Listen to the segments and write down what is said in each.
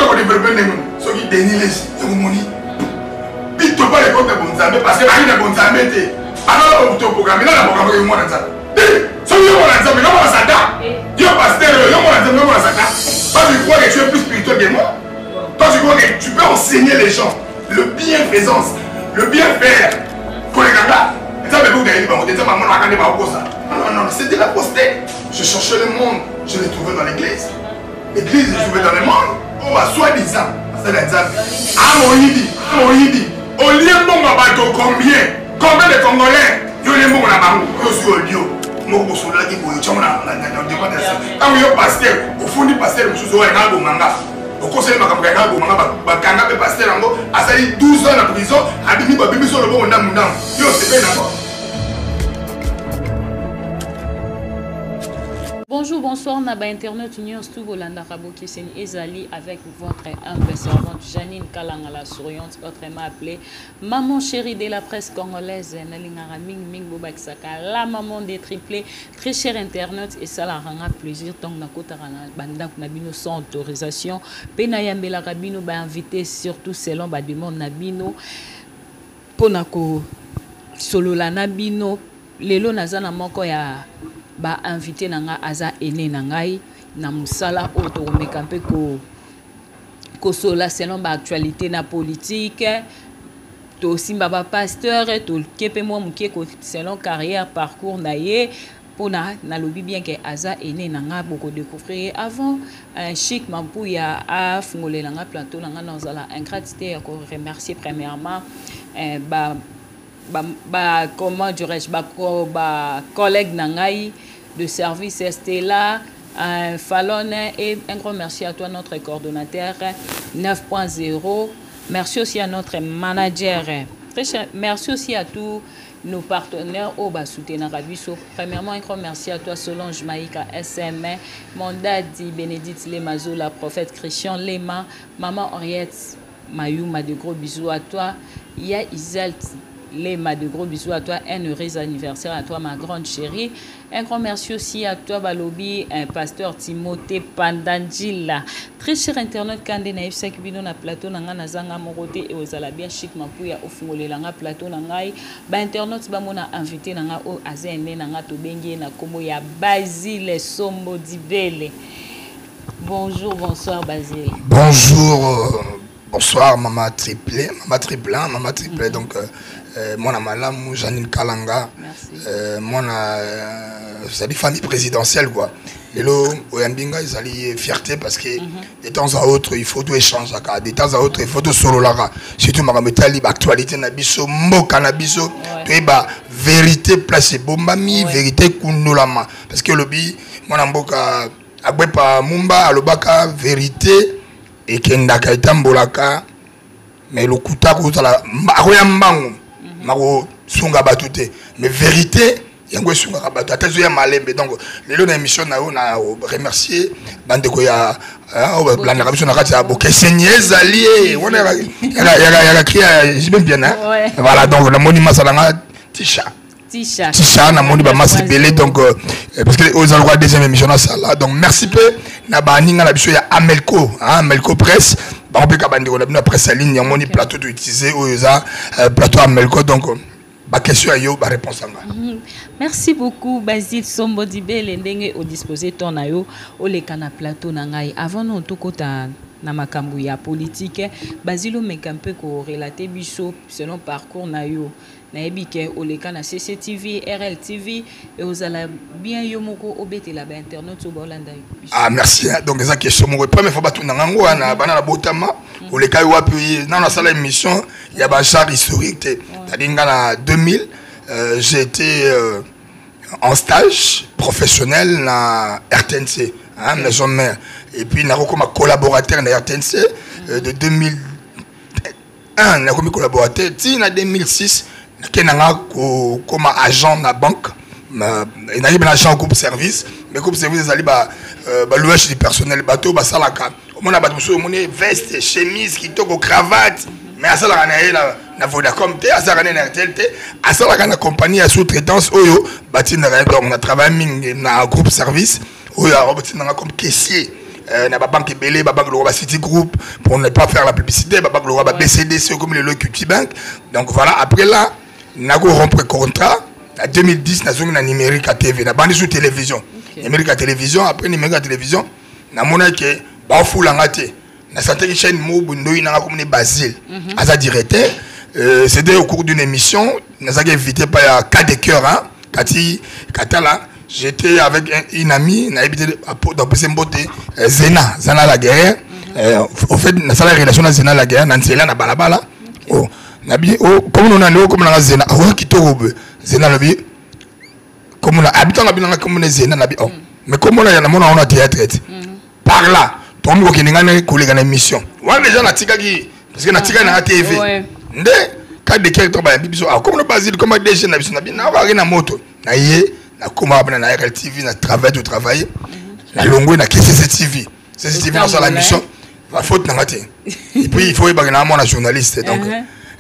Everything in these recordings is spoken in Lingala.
on développer ceux qui dénient les moni. Puis tu pas les comptes de Bonzambe parce que la ligne de Bonzambe était. Alors tu programmes là la programme moi dans ça. Ceux qui ont dans ça, mais comment ça date? Dieu pasteur, comment ça date? Toi tu crois que tu es plus spirituel que moi? Toi tu crois que tu peux enseigner les gens le bienfaisance, le bien faire. Pour les gars, ça me dit que non, c'était la postée. Je cherchais le monde, je l'ai trouvé dans l'église. L'église, je trouvais dans le monde. On va soi-disant. C'est l'exemple. Ah, Moïdi. Au lieu de mon bateau, combien de Congolais? Yo les mots na bango, yo suis au lieu. Moi, je suis là qui boit, tu vois, quand vous êtes pasteur, au fond du pasteur, je suis là au manga. Au conseil de ma campagne, au manga, bakanga pe pasteur ango, a sali 12 ans en prison, a bimi ba bibi sur le bon ndam ndam. Yo c'est bien d'accord. Bonjour, bonsoir, Naba Internet Union Studio Landarabo Kesseni Ezali avec votre humble servante Janine Kalanga la souriante, autrement appelée Maman chérie de la presse congolaise, Nalingara Ming Bobaksaka, la maman des triplés, très cher Internet, et ça la rend plaisir tant que Nakotarana Bandak Nabino sans autorisation, Penayambela Rabino ba invité surtout selon ba demande Nabino, Ponako solo la Nabino, Lelo Nazana Moko ya. Ba invité nanga aza ene nangai na musala auto mekampe ko sola selon ba actualité na politique to simba ba pasteur to kepe mo muke ko selon carrière parcours na ye pona na lobi bien que aza ene nanga boko découvrir avant un chic mampuya a fungolela nga plateau nanga nozala ingratité ko remercier premièrement comment dirais-je ba collègue nangai de service Estella Fallon et un grand merci à toi notre coordonnateur 9.0. Merci aussi à notre manager. Très cher, merci aussi à tous nos partenaires au Basouté Rabiso. Premièrement, un grand merci à toi Solange Maïka SM, mon daddy Bénédicte Lemazo, la prophète Christian Lema, maman Henriette Mayouma, de gros bisous à toi. Ya Isalt Lema, de gros bisous à toi, un heureux anniversaire à toi ma grande chérie. Un grand merci aussi à toi Balobi, un pasteur Timothée Pandandjila. Très cher internet Kande na F5 bino na plateau na nga nazanga morote et ozala bien chic mapuya ofungole la nga plateau na ngai ba internet ba mona invité na nga o azene na nga to bengi na komo ya Basile Sombo Dibele. Bonjour, bonsoir Basile. Bonjour, bonsoir maman triplé, donc mon amalam Janine Kalanga, mon c'est famille présidentielle quoi. Et là, au Yambinga, ils allaient fierté parce que de temps à autre, il faut tout échanger. De temps à autre, il faut tout solo là. Surtout, ma métallique, actualité, nabiso, moka nabiso, tu ba vérité placée, bombami, vérité kunulama. Parce que le bi, mon amboka, agbepa mumba, alobaka, vérité, et kendaka itambolaka, mais le kuta kutala, aroyambango. Maro sunga batute mais vérité yango sunga kabatu atazo ya malembe donc lelo na émission na on remercier bande ko ya la émission na kati ya bokeseni ezali on ya kia j'aime bien hein voilà donc le monument salanga Tisha na moni ba masibele donc parce que aux endroits deuxième émission na sala donc merci peu na baninga la biso ya Amelco hein Amelco presse on peut kabandi on a bien presse ligne ya moni plateau de utiliser oza plateau Amelco donc ba question yo ba réponse anga. Merci beaucoup Basile Sombo Dibele ndenge au disposer ton ayo o le kana plateau na ngai avant non to kota na makambu ya politique Basile mekampe ko relater biso selon parcours na yo na ebike o le kana CCTV RLTV et aux ala bien yo moko obete la ba internet so bolanda. Ah merci donc ça question mo première fois batu na ngango na bana la botama o le kai wapi na sala émission il y a ba genre historique t'adinga na 2000 j'ai été en stage professionnel na RTNC hein maison mère et puis na comme collaborateur na RTNC de 2001 na comme collaborateur tina 2006 kenanga comme agent na banque et na bien agent groupe service mais groupe service ali ba louage du personnel bateau ba salaka on a bateau on a veste chemise kitoko cravate mais à ça na Vodacom te à ça na RTL te à ça la compagnie à sous-traitance oyo batina donc on a travaillé na groupe service oyo a robotina comme caissier na banque belé banque le City Group pour ne pas faire la publicité banque le BCDC comme le Equity Bank. Donc voilà, après là n'a go rompre contrat en 2010 na zoom na numérique à TV na bandi sur télévision. Numérique à télévision, après numérique à télévision na mona que ba fulanga te na santé chaîne mo bundoyi na comme Basile asa directeur. C'était au cours d'une émission nous avons invité par cas de cœur hein Kati Katala. J'étais avec une amie, on a habité dans Pessemboté, Zena la guerre. Au fait, on a la relation avec Zena la guerre, on a na balabala. Oh, comme on a comme on a Zena, oh qui tourbe, Zena la vie. Comme on a habité la ville, comme on a Zena la vie. Oh, mais comme on a théâtre, par là, tout le monde qui est collègue en émission. Ouais, les gens na tika qui, parce que na tika na TV. Ndé, cas de cœur tombe bibiso. Ah, comme le Basile, comme des jeunes na biso na bien, na va na moto, na yé. Na kuma na RL TV na travail na longo na CCTV dans la mission va faute na matin et puis il faut y avoir un journaliste donc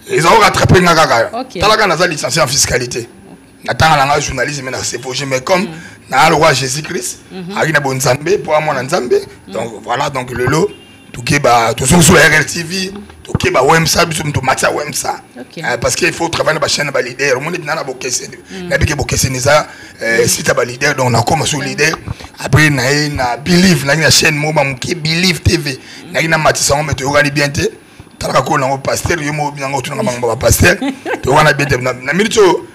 ils ont rattrapé ngaka talaka na licencié en fiscalité na tanga na journalisme mais na c'est mais comme na le roi Jésus-Christ ari na bonzambe pour moi na nzambe donc voilà donc le lot tout qui ba tout sur la RL TV tout qui ba wemsa biso mto matcha wemsa parce qu'il faut travailler ba chaîne ba leader monde na bokese na bike bokese niza si ta ba leader donc on a comme sur leader après na believe na chaîne mo ba mki believe TV na matisa on mettre organi bien te talaka ko na pasteur yo mo bien ngotuna ba pasteur to wana bien te na milito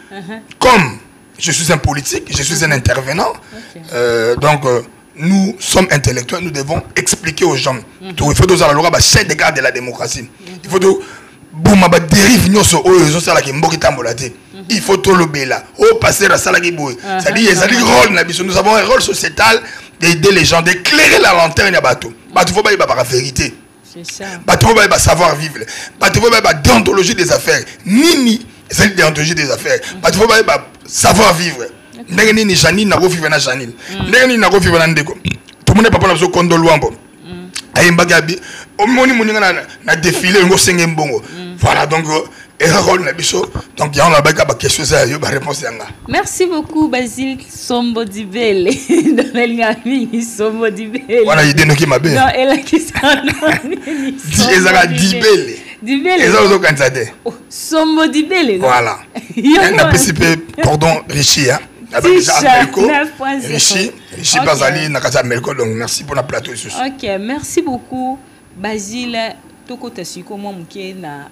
comme je suis un politique je suis un intervenant donc nous sommes intellectuels, nous devons expliquer aux gens. Il faut que la chaîne de garde de la démocratie. Il faut que boum dérive nous sur eux ça la qui mboki tambolate. Il faut tout le bela. Au passer la salle qui bouille. Ça dit rôle nous avons un rôle sociétal d'aider les gens, d'éclairer la lanterne à bateau. Bateau faut pas la vérité. C'est ça. Bateau faut pas savoir vivre. Bateau faut pas déontologie des affaires. Ni c'est déontologie des affaires. Bateau faut pas savoir vivre. Ndenge ni Janine na vivre na Janine. Ndenge ni na vivre na ndeko. Tout le monde papa na zo kondo luambo. Ayimba gabi. Omoni moninga na défilé ngo senge mbongo. Voilà donc erreur na biso. Donc ya on a ba question ça yo ba réponse yanga. Merci beaucoup Basile Sombo Dibele. Dans les ngami Sombo Dibele. Voilà idée no ki mabe. Non, elle a qui ça. Di ezaka Dibele. Dibele. Ezaka zo kanzade. Sombo Dibele. Voilà. On a participé pardon Richie hein. Richie Bazali Nakata Melko, donc merci pour la plateau. Ok, merci beaucoup Basile. Toko Tasiko Mouké na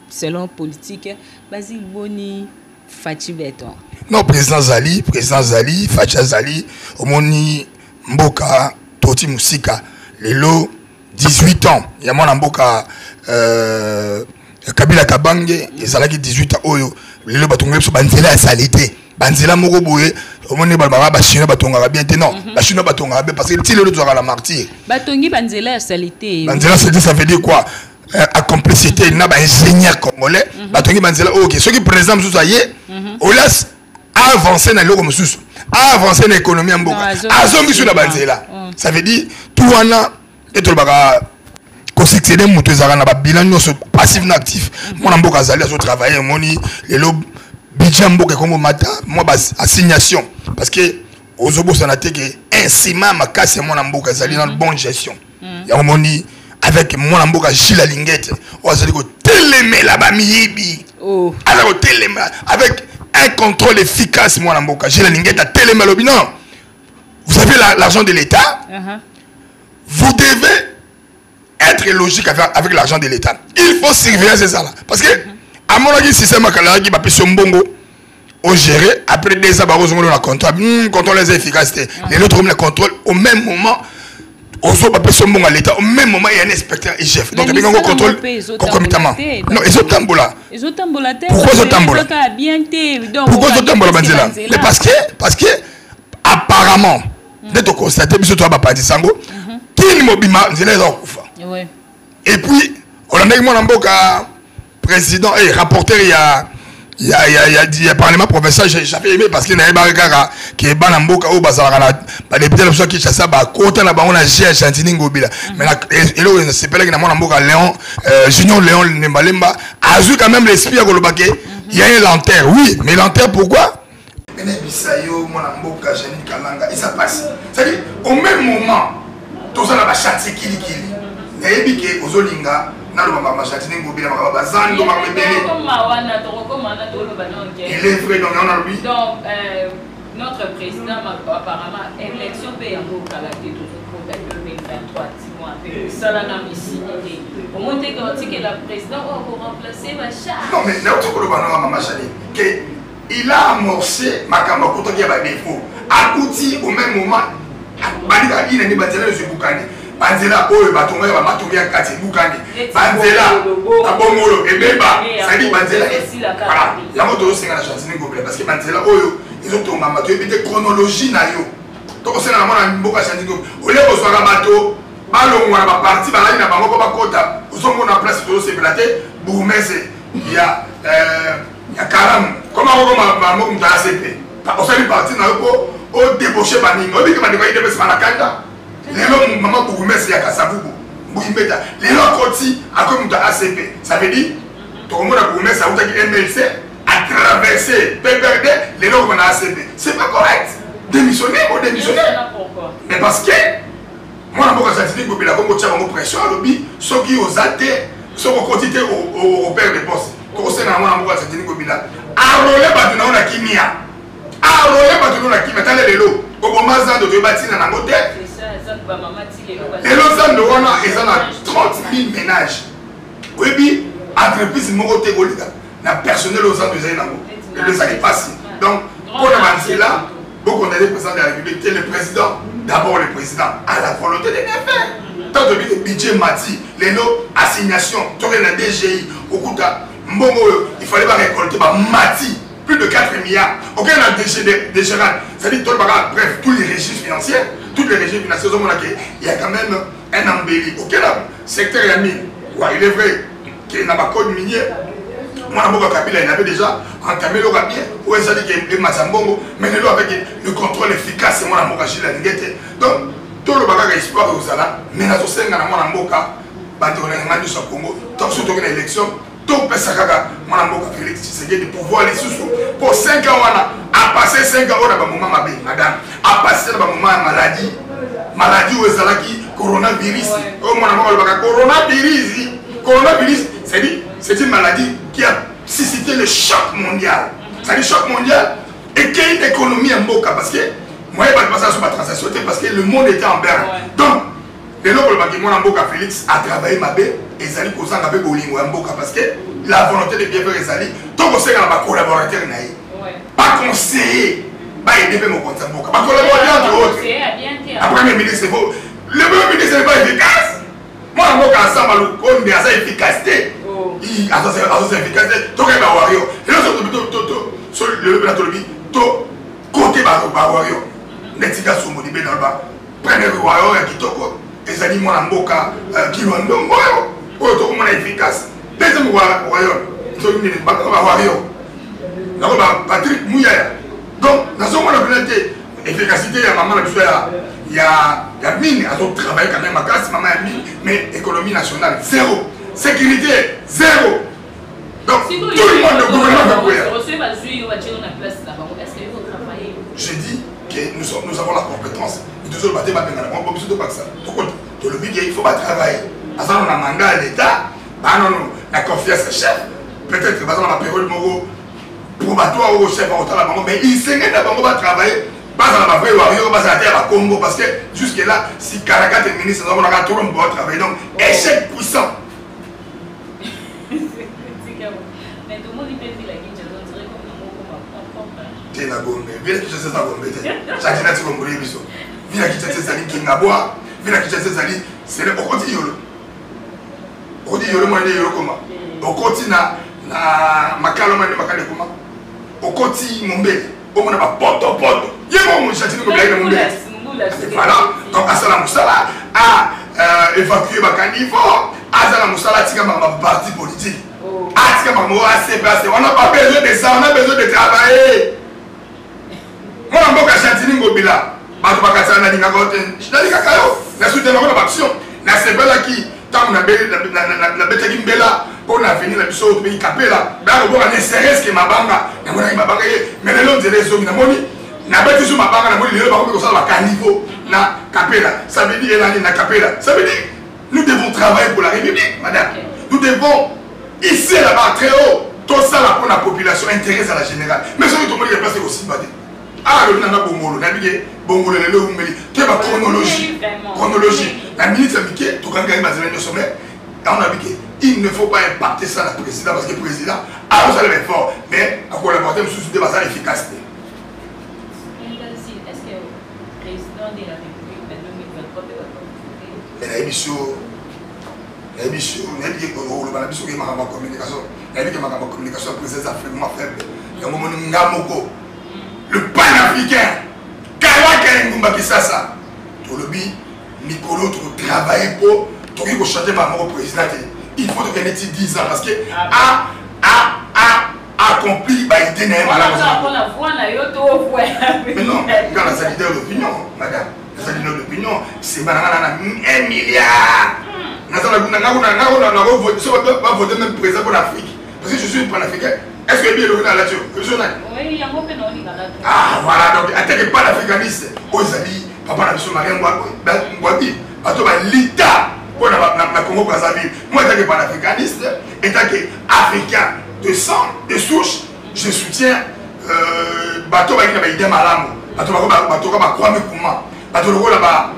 selon politique Basile Boni Fachi Beton. Non, président Zali, Facha Zali, Omoni Mboka Toti Musika, Lelo 18 ans. Il y a mon Mboka Kabila Kabange, et Zalaki 18 ans. Oyo, Lelo Batongé sur Banzela à salité. Banzela moko boye omoni balbara ba chinois batonga bien non ba chinois batonga bien parce que ti le doit la martyr batongi banzela salité ça veut dire quoi à complicité na ba ingénieur congolais batongi banzela OK ceux qui présent sous aye on laisse avancer dans l'eau mususu avancer dans l'économie en mboka azongi sur la banzela ça veut dire tout wana et tout baka ko succéder muto ezaka na ba bilan nyonso passif na actif mon mboka zali azo travailler moni lelo budget mboka comme mata moi assignation parce que aux obos sanaté que insima makasi mon mboka zali dans bonne gestion ya moni avec mon mboka Gilles Lingette on zali ko télémer la ba miyibi alors télémer avec un contrôle efficace mon mboka Gilles Lingette a télémer le bilan vous avez l'argent de l'État vous devez être logique avec l'argent de l'État il faut surveiller ces ça là parce que à mon avis, si c'est ma calage qui va payer son bongo, au gérer, après des abarros, on a contrôle les efficacités. Les autres, on les contrôle au même moment. On va payer son bongo à l'État. Au même moment, il y a un inspecteur et chef. Donc, il y a un contrôle concomitamment. Non, ils ont tambola. Pourquoi ils ont tambola? Pourquoi ils ont tambola, Banzela? Mais parce que, apparemment, dès que tu constates, que tu as pas dit Sango, qui est mobima, et puis, on a mis mon amboka. Président et rapporteur il y a parlement provincial j'avais aimé parce qu'il n'avait pas regardé que banamboka ou bazara ba député la qui chassa ba kota na bango na G Chantini Ngobila mais et là c'est pas là que na mboka Léon Junior Léon Nembalemba a vu quand même l'esprit à Golobake il y a une lanterne oui mais lanterne pourquoi Bisayo mon mboka Janine Kalanga et ça passe c'est-à-dire au même moment Tout ça, on a chantier kili. Nayebi ke ozolinga na lo mama chantier ngobila mama bazando mama bébé. Il est vrai donc on a lui. Donc notre président apparemment élection paye en caractère pour 2023 ça la ici. Au moins que la président va remplacer Bachar. Non mais n'importe quoi le mama chantier que il a amorcé makamba kotoki ya ba défaut. Akouti au même moment balika ina ni batela le bukani. Banzela oyo batonga ba matonga ya kati bukani. Banzela abomolo ebeba ça dit banzela voilà. La moto singa la chantier ngobila parce que banzela oyo ils ont tombé bato ebite chronologie na yo. Donc c'est na mona mboka chantier ngo. Ole ko soka bato balongwa ba parti balali na bango ko bakota. Uzongo na place to se blater boumese ya Karam, comment on va me faire ACP? On s'est parti dans le pot, on débauché Baning, on dit que Baning va y aller à la Kanda. Les gens, maman, pour vous mettre, c'est à Kassaboubo. Bouimeta. Les gens, côté, à comme ACP. Ça veut dire, tout le monde a pour vous mettre, ça veut dire que MLC a traversé, PPRD, les gens qui ont ACP. C'est pas correct. Démissionner ou démissionner. Mais parce que, moi, je suis dit que la pression à l'objet, ceux qui ont athées, ceux qui ont continué au père des postes. Conseil na mwana mboka Chantier Ngobila arole batu na kimia arole batu na kimia tale lelo oboma zando to batina na ngote ça ba mama ti lelo zando wana ezana 30 000 ménages webi entreprise moko te kolika na personnel aux zando ezali nango le ça n'est pas si donc pour la Mansela beaucoup on a le président de la République le président d'abord le président à la volonté de bien faire tant de budget mati lelo assignation to na DGI okuta Mbongo, il fallait pas récolter mati, plus de 4 milliards. Aucun n'a déchiré. C'est-à-dire, bref, tous les régimes financiers, il y a quand même un embelli. Aucun secteur est mis. Ouais, il est vrai qu'il n'a pas code minier. Moi, Kabila, il avait déjà entamé le rabier. Où il s'est dit qu'il y a Mazambongo, mais avec le contrôle efficace, c'est moi, donc, tout le bagage espoir aux Ala, mais la société, moi, Mboka, Congo, tant que une élection. Donc, mon amour Félix Tshisekedi de pouvoir les sous pour 5 ans, à passer 5 ans, on a un moment, madame, à passer un moment maladie où est-ce qui coronavirus. Oh, mon amour, coronavirus, c'est une maladie qui a suscité le choc mondial. C'est-à-dire, choc mondial et qu'il y a une économie en Boka parce que moi, je ne vais pas passer sur ma transaction parce que le monde était en berne. Donc, le nom de mon amour Félix a travaillé ma belle. Ezali kozanga pe bolingo ya mboka parce que la volonté de bien faire ezali donc on sait que ba collaborateur naï pas conseiller pas aider pe mon compte mboka ba collaborateur entre autres après le ministre faut le premier ministre n'est pas efficace moi mboka ensemble le konde à sa efficacité il a sa efficacité to ka ba wario et là sur le plateau to côté ba wario netika somo di benalba premier wario ya kitoko ezali mwana mboka kilondo ngoyo oh, tout le monde est efficace. Deuxième royaume, Patrick Mouyaya. Donc, dans ce moment, l'efficacité, il y a maman, il y a mine, à d'autres travail quand même à casse, maman a mine, mais économie nationale, zéro. Sécurité, zéro. Donc, tout le monde, le gouvernement va courir. J'ai dit que nous avons la compétence. Nous devons battre, on ne peut pas ça. Tout le but, il faut pas travailler. Parce qu'on a un mandat à l'État, la confiance au chef, peut-être que dans la période probatoire au chef, mais il sait que va travailler, dans la vraie warrior, dans la terre à Congo, parce que jusque-là, si Karakat est ministre, on a tout le monde pour travailler. Donc, échec puissant. Mais tout le monde peut dire la guide, on dirait comme tu es la Gombe, viens que tu sais ça Gombe. Chaque fois, tu comprends les bisous. Viens que tu sais ça, qui n'a bois, viens que tu sais ça, c'est le quotidien. On dit yolo mwana yolo koma okoti na makalo mwana makale koma okoti mombele omona ba poto yemo mo chatini ko blague mombele voilà donc asala musala a évacuer ba caniveau asala musala tika ma parti politique tika ma mo ACP on n'a pas besoin de ça on a besoin de travailler moi mboka chatini ngobila bato bakatana na linga kote ndalika kayo na soutenir na action na sebela qui tant na bête qui mbela pour na venir la biso pays capela ba ko na seres que mabanga na mona mabanga mais le long de les hommes na moni na bête sur mabanga na moni le ba ko ça ba caniveau na Capella. Ça veut dire Elani na Capella. Ça veut dire nous devons travailler pour la République, madame. Nous devons, ici là-bas, très haut, tout ça là pour la population intéresse à la générale. Mais ça, tout le monde est passé aussi, madame. Ah, le nana bongolo, nabigé, bongolo, le umeli. Tu as ma chronologie. Chronologie. La ministre Miké, tout quand il m'a dit au sommet, on a dit il ne faut pas impacter ça la président parce que le président a ça le fort, mais à quoi l'important sous des bases efficacité. Est-ce que le président de la République de 2023 peut mais la émission communication président africain faible. Le pan-africain, Kawaka Ngumba Kisasa, tout le bi, Nicolo, tu travailles pour changer ma mort au président. Il faut que tu aies 10 ans parce que accompli par idée n'est pas là. Mais non, quand la salide d'opinion, madame, la salide d'opinion, c'est 1 milliard. Nous avons voté même président pour l'Afrique. Parce que je suis pan-africain. Est-ce que bien le là là-dessus? Oui, il y a un peu de ah voilà, donc attaquez pas l'africaniste. Aux amis, papa n'a pas rien Mwabi. Bato ba l'État pour la Congo Brazzaville. Moi, attaquez pas l'africaniste. Attaquez africain de sang, de souche. Je soutiens bato ba ina ba idée malamu. Bato ba kwa mekuma. Bato loko là ba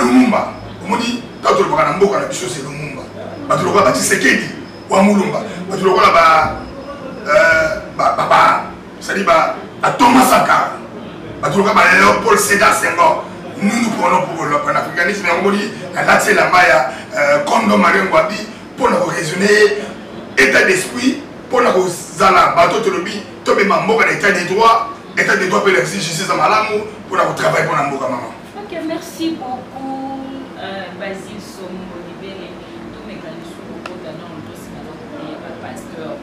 Lumumba. On dit bato loko na mboka na biso c'est Lumumba. Bato loko ba Tshisekedi wa Mulumba. Bato loko là c'est-à-dire Thomas Sankara, Léopold Sédar Senghor. Nous prenons pour le panafricanisme, mais on dit que la Maya, Kondo Marien Wabi, pour nous raisonner, état d'esprit, pour nous zala, bateau de lobby, tomber ma moka d'état des droits pour l'exercice justice à Malamou, pour nous travailler pour la moka maman. Ok, merci beaucoup, Basile Somo Libéré. Tous mes candidatures au cours d'un an,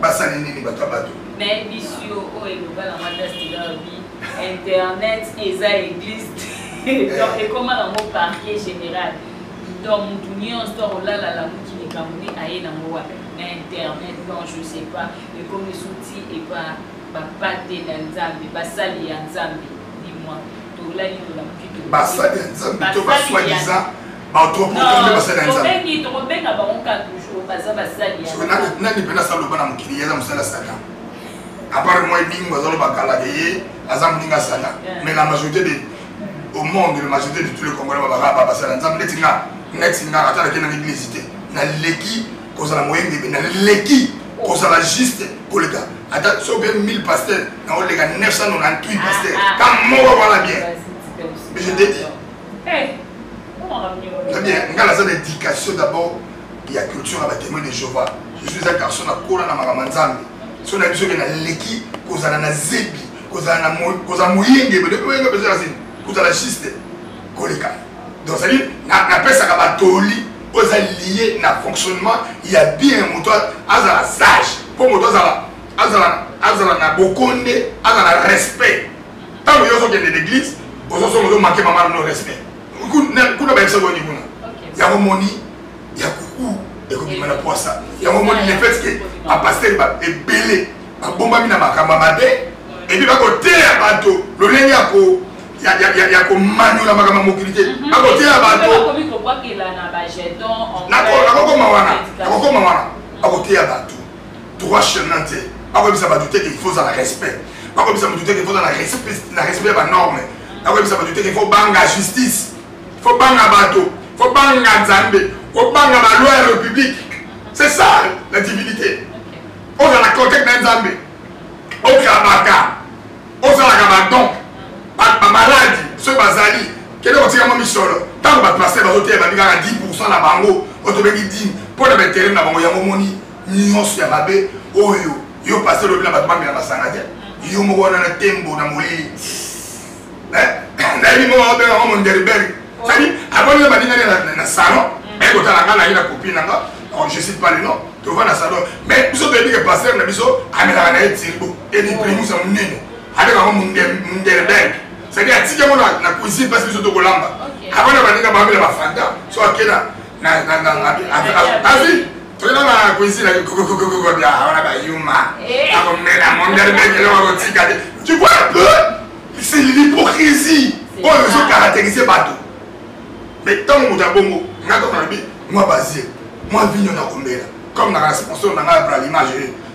pasteur. Mais bisio o eloba la madame internet eza église donc et comment la mot parquet général donc nous store là la qui est camouné aye na moi internet donc je sais pas et comme les outils et pas de nzambe basali ya nzambe dis-moi to là ni to la mukito basali ya nzambe to ba soi-disant ba to pour basali ya nzambe to benga ba on ka toujours baza basali ya nani pena salo bana mukili ya musala saka. À part moi, il y a mais la majorité au monde, la majorité de tous les Congolais, il 1000 pasteurs, 998 pasteurs. Quand moi, voilà bien. Mais je te dis. Très bien, on a l'éducation d'abord, il y a culture à la témoin de Jéhovah. Je suis un garçon à Kola na Maramanzambi. Si on a besoin de l'équipe, qu'on a na zebi, qu'on a mouyenge, qu'on a la chiste, donc ça dit, na pesa kaba toli, qu'on a lié na fonctionnement, il y a bien un moteur, azala sage, pour moteur azala na bokonde, azala respect. Tant que vous avez de l'église, vous avez manqué maman de respect. Vous avez besoin de l'église. Il y a un moni, il y a coucou. Et comme il m'a pour ça, il y a un moment le fait que un pasteur est belé, un bon bami na makamba et puis à côté à bateau, le lien y a comme manu la makamba mobilité, à côté à bateau. À côté à bateau, droit chenante, à côté ça va douter qu'il faut un respect, à côté ça va douter qu'il faut un respect des normes, à côté ça va douter qu'il faut banga justice, il faut banga bateau, il faut banga nzambe. Au bang à la loi et la République. C'est ça la divinité. On a la contexte d'un Zambé. On a la on a la donc. Ma maladie, ce bazali, quel est votre ami solo? Tant que vous passez dans l'hôtel, vous avez 10% la bango, vous avez 10%. Pour le mettre dans la bango, il y a un moment, il y a un siamabé, oh yo passé le blanc, vous avez un sangadien. Yo mo wana na tembo na molili. Na ni mo wa be na mo nderiberi. C'est-à-dire, avant de venir dans le salon, je ne cite pas le nom, tu vas dans le salon. Mais nous avons dit que le pasteur n'a pas de tirbo et des primus sont venus avec un munderberg. C'est-à-dire que si on a la cuisine parce que nous sommes au Lamba, avant de venir dans la fanta, soit qu'il y a la vie. Tu es dans la cuisine, tu vois un peu, c'est l'hypocrisie. Oh, ils ont caractérisé bateau. Mais tant que vous avez bon, moi, basé, moi, Vignon a combien. Comme dans la sponsor, dans la l'image,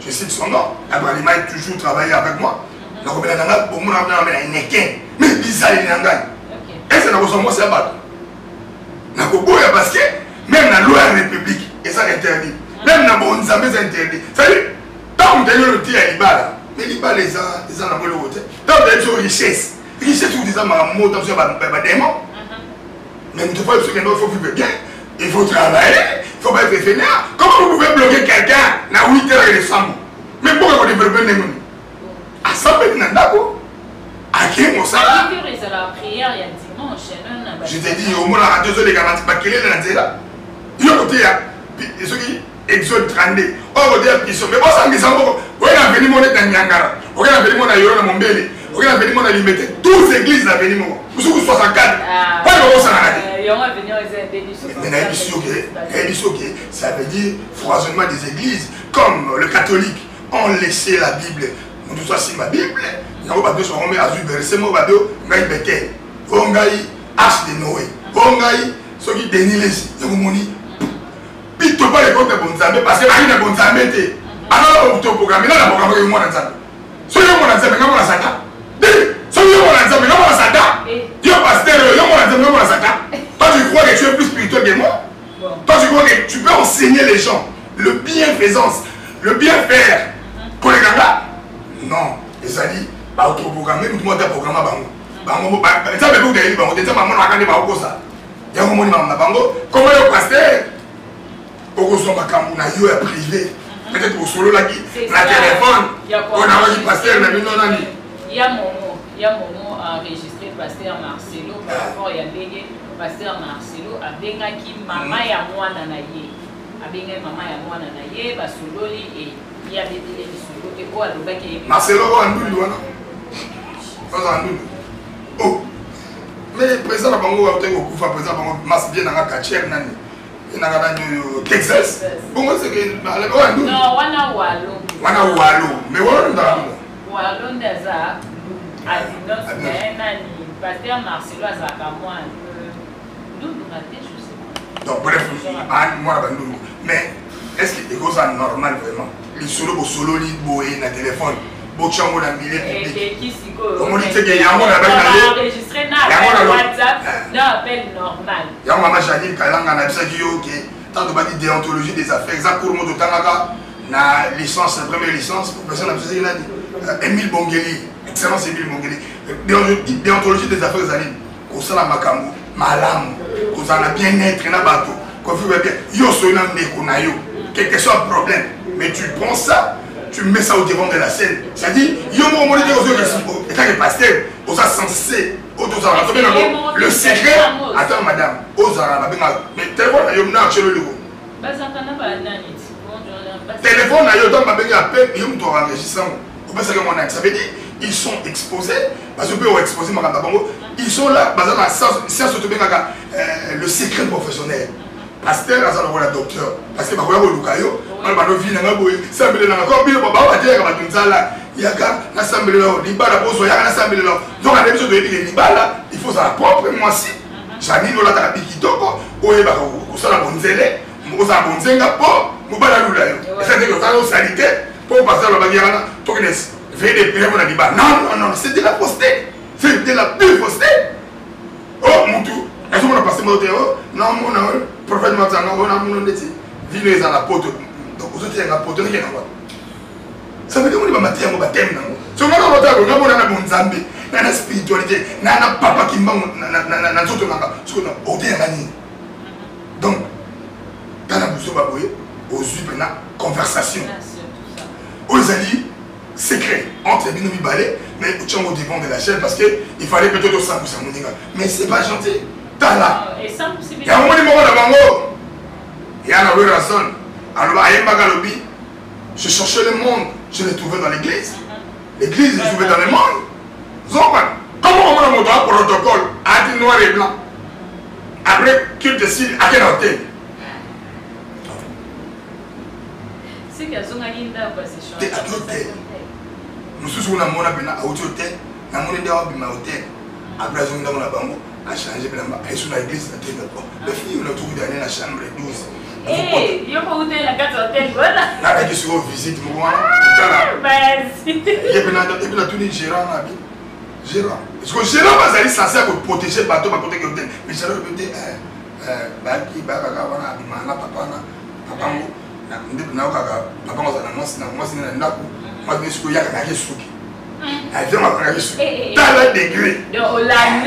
je cite son nom, Abrahima a toujours travaillé avec moi. La combien d'années, pour moi, on a un équin. Mais bizarre, il y a un gars. Et c'est dans moi, c'est un bateau. Dans le Boya, parce que même dans la loi de la République, et ça interdit. Même dans le Nzambé, c'est interdit. C'est-à-dire, tant que vous avez le tir à l'Ibala, mais l'Ibala, les gens n'ont pas le côté. Tant que vous avez une richesse, richesse, vous dites, mot, dans ce démon. Mais vous devez faire qu'il faut vivre bien. Il faut travailler, il ne faut pas être fainéant. Comment vous pouvez bloquer quelqu'un dans 8 heures et les 100 mots? Mais pourquoi vous développez les mots? À 100 personnes, d'accord? À qui on s'en va? La prière, il y a dimanche. Je t'ai dit, au moins, à 2 heures, les gamins, quel est l'intérêt? Il y a côté, ceux qui Exode 32. Or, ils sont. Mais bon, ça me dit, vous avez venu mon état Nyangara, vous avez venu mon aïeul mon bébé, vous avez venu mon alimenter. Toutes les églises, vous avez venu mon. Vous êtes 64. Pas de ça. Mais ça veut dire foisonnement des églises. Comme le catholique ont laissé la Bible. Nous sommes sur ma Bible. Nous avons besoin de remettre à Zuber. C'est mon bateau. Nous avons besoin de Arche de Noé. Nous avons ceux qui dénient les moni. Puis tu pas les comptes de Bonzambe parce que la Bonzambe était. Alors, on programme. Il y a un programme qui est mon Bonzambe. Ceux qui ont mon Bonzambe, comment on s'attend? Ceux qui ont mon Bonzambe, comment on s'attend? Il y a un pasteur, il y a mon Bonzambe, comment on s'attend? Toi, tu crois que tu es plus spirituel que moi? Toi, tu crois que tu peux enseigner les gens le bienfaisance, le bien faire pour les gars? Non. Et ça dit, bah, autre programme, tout le monde a programmé. Ça veut dire que tu as comment le pasteur au privé, peut-être au solo là qui la téléphone, on a dit pasteur, il y a mon nom enregistré pasteur Marcelo par rapport à Yabégué, pasteur Marcelo a bengaki maman ya mwana na ye, a bengaki maman ya mwana na ye, basololi et il y a des solo et quoi le bac est Marcelo en nous wana. Pas en nous. Oh. Mais le président de Bango a été au coup, le président de Bango masse bien dans la cachère nani. Il n'a pas de Texas. Bon, c'est que non, wana walo. Wana walo. Mais walo dans walo ndaza Adidas nani pasteur Marcelo azaka moi nous raté je sais pas. Donc bref, moi mais est-ce que c'est cosa normal vraiment? Les solo li boé na téléphone. Bochango na milieu public. Comment dit que yango na ba na enregistrer na WhatsApp na appel normal. Yango mama Janine Kalanga na bisaki yo ke tant de ba di déontologie des affaires za cours moto tangaka na licence première licence professeur na bisaki na Emile Bongeli, excellence Emile Bongeli. Déontologie des affaires zali ko sala makambo malamu ko za na bien-être na bato ko vivre bien yo so na ndeko na yo quelque soit un problème mais tu prends ça. Tu mets ça au devant de la scène. C'est-à-dire, étant que pasteur, on a censé, le secret, attends madame, aux arabes, mais téléphone, il y a un chez le logo. Téléphone, il y a un appel, il y a un enregistrement. Ça veut dire, ils sont exposés, parce que peut exposer ils sont là, le secret professionnel. Pasteur, la docteur, parce que il y il faut ça propre moi si Janine la ta bikitoko oyeba ko sala bonzele mo za bonzenga po mo bala lula yo ça dit que ça salité pour passer la bagarre to que fait des pires on a dit non c'est de la poster c'est de la pure poster oh mon tout est-ce qu'on a passé mon terreau non mon prophète Mazanga on a mon ndeti vino dans la pote donc vous êtes dans la pote rien quoi ça veut dire qu'on va mettre un baptême non so ngana rota ko ngamo na bonzambe na spiritualité na papa qui m'a na zoto nanga so na ode ngani donc kana buso baboye aux na conversation aux alliés secret entre les binomi balé mais tu au devant de la chaîne parce que il fallait peut-être 100% moninga mais c'est pas gentil t'as là et 100% il y a un moment na bango il y a la raison alors ayemba galobi je cherchais le monde je l'ai trouvé dans l'église. L'église est trouvée dans le monde. Comment on a mon protocole à dire noir et blanc? Après qu'il décide à quel hôtel? C'est qu'il y a un hôtel. Nous sommes à mon hôtel. Nous sommes à hôtel. Après, on a changé, et sur l'église, les filles, on a trouvé dans la chambre 12. Eh, il y a pas où la carte hôtel, voilà. Là, je suis au visite, moi. Merci. Et puis, on a tout dit gérant. Gérant. Parce que gérant, va aller censé protéger le bateau, protéger l'hôtel. Mais gérant, il dit, Baki, Baka, Papa, Papa, dans le degré. Donc, on l'a mis,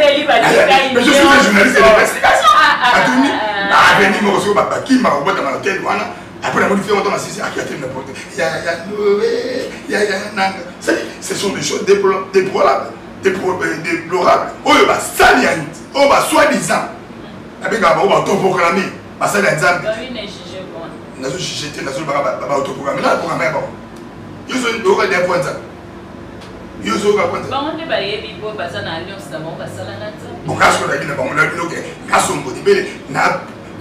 mais je suis un journaliste de l'investigation. Après, ce sont des choses déplorables. Déplorables. Oh, soi-disant. Avec un autoprogrammé. Nous avons jugé, nous avons autoprogrammé. Nous avons programmé. Nous avons des points. Nous avons des points. Comment tu vas y aller pour passer dans l'alliance d'abord, passer dans la nature? Bon, quand on a dit que nous avons dit que nous avons dit que nous avons dit que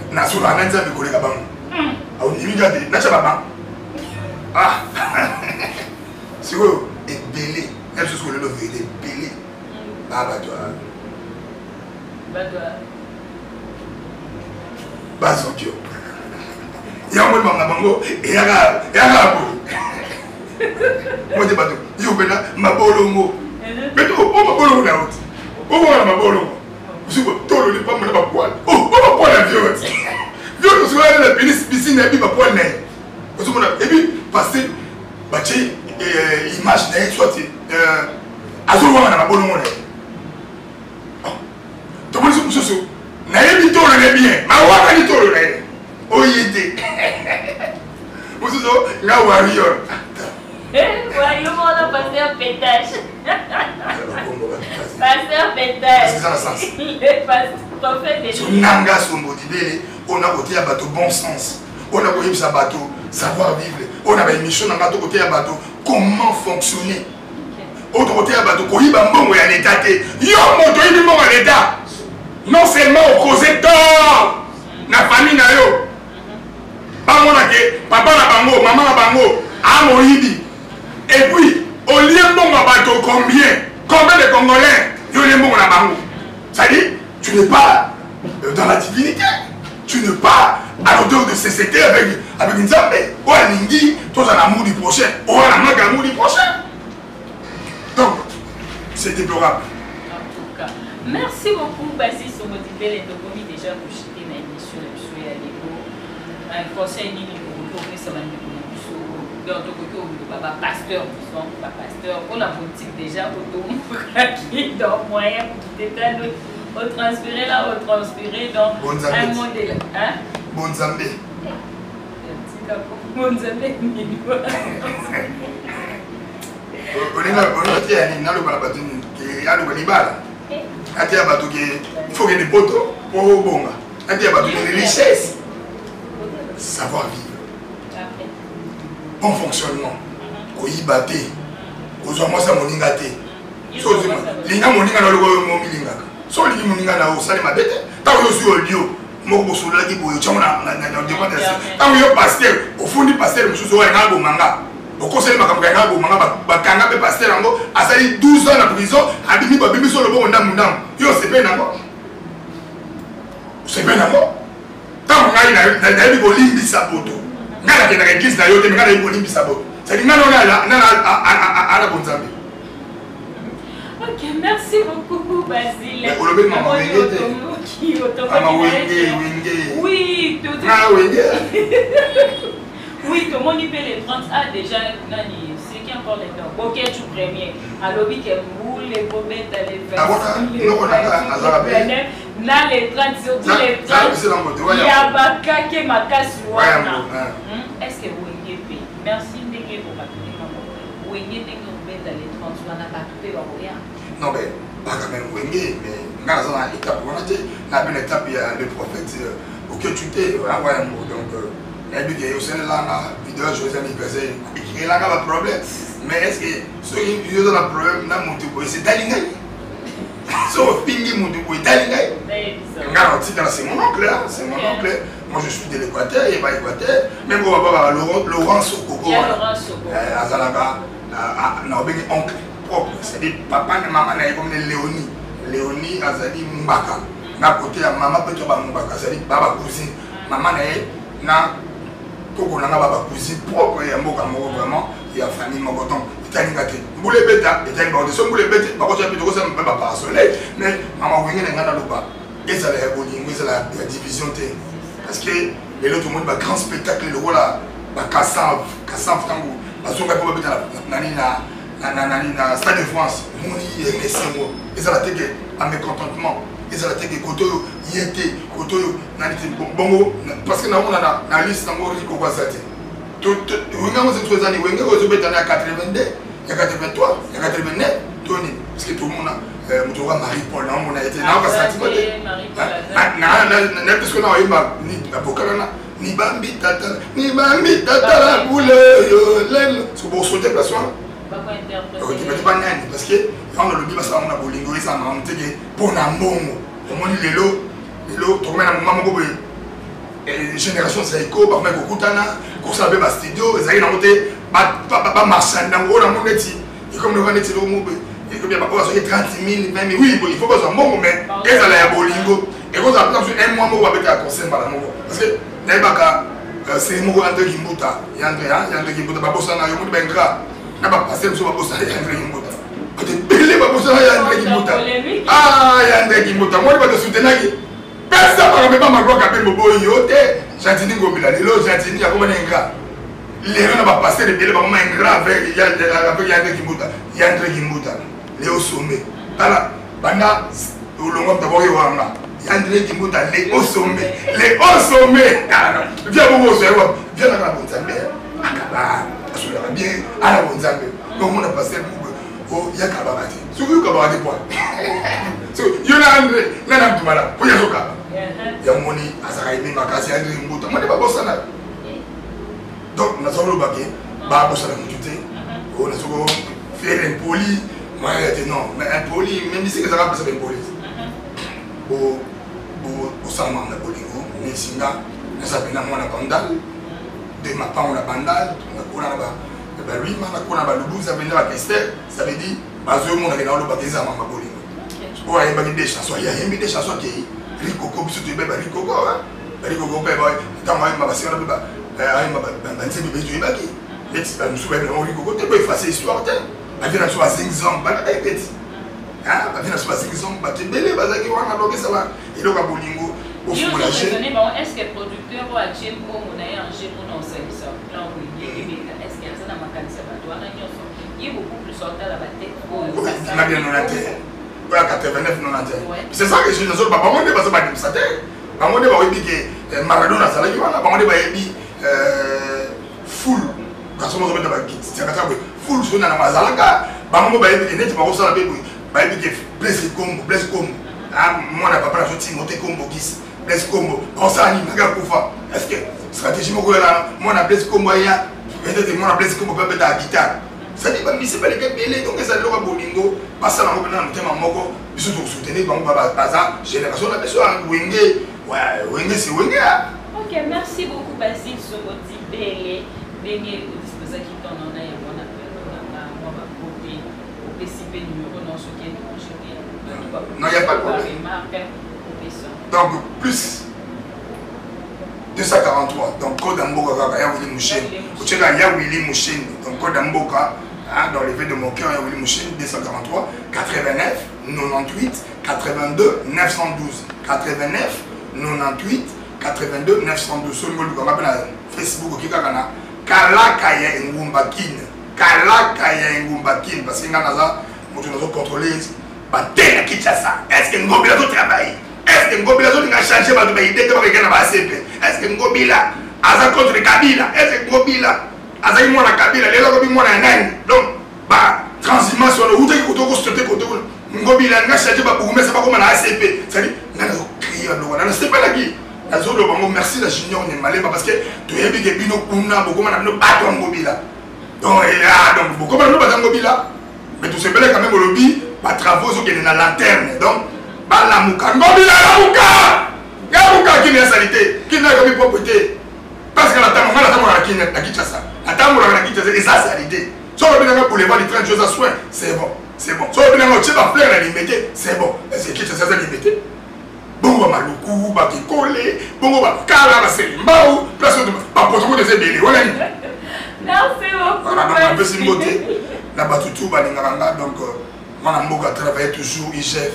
nous avons dit que nous avons ah, c'est vrai, et belé, même si on le veut, belé. Ah, bah toi. Bah toi. Bah son Dieu. Il y a un moment où il y a un moi, je dis pas tout. Il y a un bolongo. Mais tu vois, on bolongo là haut. On voit la bolongo. Je vois, tout le monde n'est pas poil. Oh, on va poil la violette. Violette, tu vois, la piscine, et puis ma poil n'est. Et puis, parce que, bah, tu sais, image n'est soit, à ce moment-là, ma bolongo n'est. Tu vois, c'est ça. N'a pas tout le bien. Ma voix n'a pas tout le bien. Oh, il était. Vous savez, là, warrior. Voyons, on a passé un pétage. Passé un pétage. C'est ça le sens. Il est passé prophète de Dieu. Nanga Sombodibele, on a côté à bateau bon sens. On a côté à bateau savoir vivre. On a une mission dans le côté à bateau comment fonctionner. Autre côté à bateau, quand il va mourir en état, il y a un moto, il est mort en état. Non seulement au cause tort, la famille n'a yo. Papa na bango, maman na bango, à Moïdi. Et puis, au lieu de mon bateau, combien de Congolais, yo les mon na bango. Ça dit, tu n'es pas dans la divinité. Tu n'es pas à l'auteur de CCT avec une zambe. Ou à Lingui, toi en amour du prochain. Ou à la manque d'amour du prochain. Donc, c'est déplorable. En tout cas, merci beaucoup, Bassi Sombodibele, de commis déjà pour chuter dans l'émission de M. Yadeko. Un conseil ni pour retourner sur la mission. Dans ton côté, on va pasteur, pas pasteur. On a politique déjà, pour qui dans moyen pour quitter au transpirer là, au transpirer dans un modèle. Hein? Bon Zambé. Bon Zambé, savoir vivre. Bon fonctionnement. Koyi baté. Kozwa moi ça moninga té. Linga moninga na loko mo milinga. So lingi moninga na o sali mabete. Ta yo su olio. Moko bosola ki boyo chama na demande ça. Ta yo pasteur, au fond du pasteur mususu wa nga bo manga. Au conseil makambo nga bo manga ba kanga be pasteur ngo asali 12 ans en prison, abimi ba bibi so lo bo ndam ndam. Yo c'est bien nango. C'est bien nango. Tant que na yebi kolimbisa boto nga nakenda ka église na yo te nga nayebi kolimbisa boto c'est-à-dire nga na bonzambe. Ok, merci beaucoup Basile. Olobe mama wenge te mama wenge oui tout na wenge oui tout le monde peut les 30 a déjà nani c'est qui encore les temps ok tu premier alors oui que vous les promesses les na les 30 surtout les 30 il y a bakake makasi wana est-ce que vous ngepé merci ndenge pour battre maman wenge ndenge obeta les 30 wana battre ba roya non mais pas quand même wenge mais nga za na étape wana te na ben étape ya le prophète auquel tu t'es envoyé un mot donc et puis que aussi là na vidéo José anniversaire il y a un problème mais est-ce que ceux qui ont un problème na monter pour c'est dalinga so pingi monter pour dalinga nga c'est mon oncle c'est mon oncle moi je suis de l'Équateur et pas Équateur même on va voir Laurent Sokoko azalaka na obéi oncle propre c'est-à-dire papa et maman na comme Léonie Léonie Azali Mbaka. Na côté à maman peut être Mbaka, c'est-à-dire baba cousine. Maman est na koko na baba cousine propre et mboka moko vraiment et a famille moko donc itali ngate. Mbule beta, itali ba de mbule beta, ba ko tu peux ça même pas soleil, mais maman wengé na ngana loba. Et ça la bolingo, c'est la division T. Parce que les autres monde ba grand spectacle le voilà ba Kassav tango. Ba zonga ko beta na Stade de France. Moni et Sengo. Et ça la teke à mécontentement. Et ça la teke koto yete koto nalite bongo parce que na on a na liste nango riko kwa sate. Tout wenga mo c'est 3 années wenga ko beta na 82, il y a 83, il y a 89 Tony parce que tout le monde mutoka Marie-Paul na on a été na ka sate na parce que na yima ni abokana ni bambi tata la boule yo lel so bo sauter place parce que on a le biba ça on a bolingo et ça m'a monté pour na mbongo on dit lelo to mena maman ko génération Saiko ba me ko kutana ko sa be ba studio ezali na monté ba marchand na ngona moneti et comme le vaneti lo mo et que bien ba ko so 30 000 20 000 oui il faut pas ça mbongo mais ezala ya bolingo et ko ça un mois mo ba beta conseil ba la mo parce que na baka c'est mo André Kimbuta André Kimbuta ba bossa na yo mo bengra na ba passer so ba bossa André Kimbuta Bele ba bossa ya André Kimbuta ya André Kimbuta moi ba te soutenir qui personne pas même pas ma gloire capé bobo yote Jantini Ngobila lelo Jantini ya komana engra lelo na ba passer de bele ba mama engra avec ya André Kimbuta Léo Sommet tala banda ulongo mtabori wanga André Kimbuta Léo Sommet viens bobo so viens na bonzambe akaba asura bien ala bonzambe donc on a passé oh ya kababati suku kababati quoi so yo na André na mtumala ko ya soka ya moni azaka ibi makasi André Kimbuta moni ba bosana donc na solo baké ba bosana mutute on a soko faire impoli moi non mais impoli même si que ça va passer impoli bo sama na bolingo ni singa na sabina mwana bandal de ma pa on a bandal na kona ba lui na kona ba lubu ça veut dire la Esther ça veut dire bazo mon na lo ba keza mama bolingo o ay ba des chansons il y a des chansons qui Rico ko biso to be ba Rico ko be ba ta ma ba sira ba ay ma ba nse be to ba ki et ba musu ba no Rico ko te ba effacer histoire te ba vient sur 5 ans ba ta petit ah ba vient sur 5 ans ba te bele ba za ki wana lo ke ça va et lo ka bolingo est-ce que producteur ou agent pour mon aïe en gé mon enseigne ça là où il est-ce qu'il y a ça dans ma conservatoire il y a beaucoup plus sorti à la bataille on a bien noté voilà 89 90 c'est ça que je ne sais pas on est passé par des ça on est pas dit que Maradona ça là qui va on est pas dit full quand on va mettre c'est ça full sur na mazalaka ba mo ba dit net ba ko ça ba dit que blesse comme ah moi na papa na sorti monter comme Bogis Blaise Combo, on s'en anime, est-ce que stratégie moi na Blaise Combo ya peut-être moi na Blaise Combo peut être à guitare. Ça dit pas mais c'est pas les gars belé donc ça le bolingo pas ça na na tema moko biso to soutenir bango baba baza génération la besoin wenge ouais wenge c'est wenge. OK, merci beaucoup Basile Soboti belé benye disposa qui ton on a et on appelle moi va copier au PCP numéro non ce qui est non, il n'y a pas de problème. Donc, plus 243. Donc, code Amboka, il y a Willy Mouchen. Il y a Willy Mouchen. Donc, code Amboka, dans les vœux de mon cœur, il y a Willy Mouchen, 243, 89, 98, 82, 912. 89, 98, 82, 912. Sur le mot de Facebook, qui est Kalakaya Ngumbakin. Kalakaya Ngumbakin. Parce qu'il y a un contrôler. Batena Kinshasa. Est-ce que Ngobila doit travailler? Est-ce que Ngobila doit changer ma idée de regarder ma ACP? Est-ce que Ngobila a contre Kabila? Est-ce que Ngobila a mon Kabila? Les gens qui m'ont un donc, bah, transhumance sur le route qui est au côté de Ngobila n'a changé pas pour mettre ça comme la ACP. C'est-à-dire, on a crié à l'eau. On a c'est pas la qui. Merci la junior on est malé parce que tu es bien bino kuna beaucoup on a no pas Ngobila. Donc beaucoup on a no pas Ngobila. Mais tout c'est bel quand même au lobby. Pas travaux qui est dans la lanterne donc la mouka Ngobila la mouka qui est salité qui n'a pas propriété parce que la tamora qui est à Kinshasa la tamora qui est et ça salité sur le bien pour les voir les trains de choses à soin c'est bon c'est bon. So bien on tient ma fleur la limiter, c'est bon. Est-ce que ça limiter? Bongo ba luku ba kikole, bongo ba kala ba selimba ou place de pas pour des ébélés. Voilà. Merci beaucoup. On a un peu si moté. La batutu ba linganga donc mon amour a travaillé toujours IGF.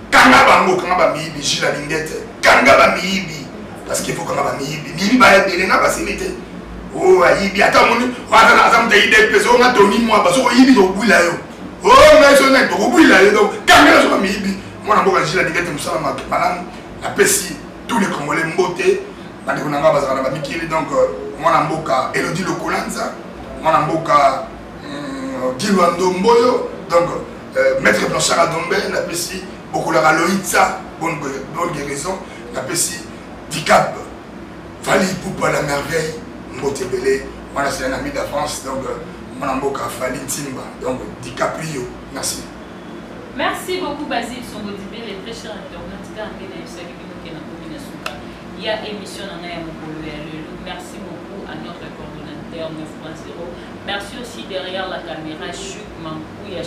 Kanga bango kanga ba mibi jila lingete. Kanga ba mibi parce qu'il faut kanga ba mibi. Mibi ba ébélé na ba simité. Oh ayibi ata moni ata azam de ide peso nga toni moi ba so yibi do buila yo. Oh mais so na do buila yo donc kanga so ba mibi. Moi, je suis dit que la PSI, tous les Congolais mboté, donc moi, je Elodie Lokolanza, moi, je Guilwando Mboyo, donc Maître Blanchard Dombe, la PSI, Bokolara Loïtza, bonne guérison, la PSI, Dicap, Fali Poupa la merveille, Mboté Belé, moi, c'est un ami de la France, donc moi, je Fali Timba, donc Dicaprio, merci. Merci beaucoup Basile Songodibé, les très chers internautes. Il y a émission merci beaucoup à notre coordonnateur 9.0. Merci aussi derrière la caméra Chic Mankouya,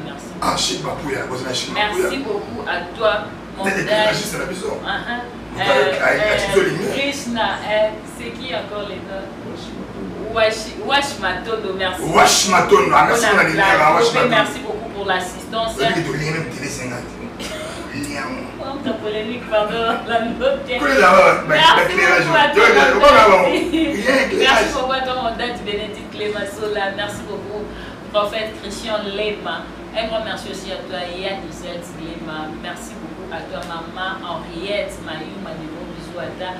merci. Ah, Chic Mankouya, merci beaucoup à toi, mon frère. Krishna, c'est qui encore les noms? Wash Matondo, merci. Wash Matondo, merci beaucoup pour l'assistance. Polémique, pardon, la note. Merci beaucoup à toi, mon date Bénédicte Clémasola. Merci beaucoup, prophète Christian Lema. Un grand merci aussi à toi, Yannisette Lema. Merci beaucoup à toi, maman Henriette Mayou. Des bisous à toi.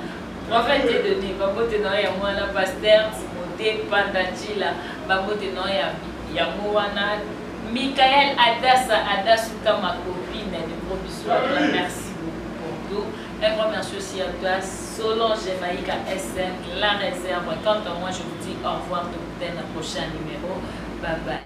Prophète de Denis, Babo Tenoya, moi, la pasteur Timothée Pandachila, Babo Tenoya, Yamouana, Michael Adasuka, ma copine, de gros bisous à toi. Merci beaucoup pour tout. Un grand merci aussi à toi, Solange Maïka SN, La Réserve. Quant à moi, je vous dis au revoir, de un prochain numéro. Bye bye.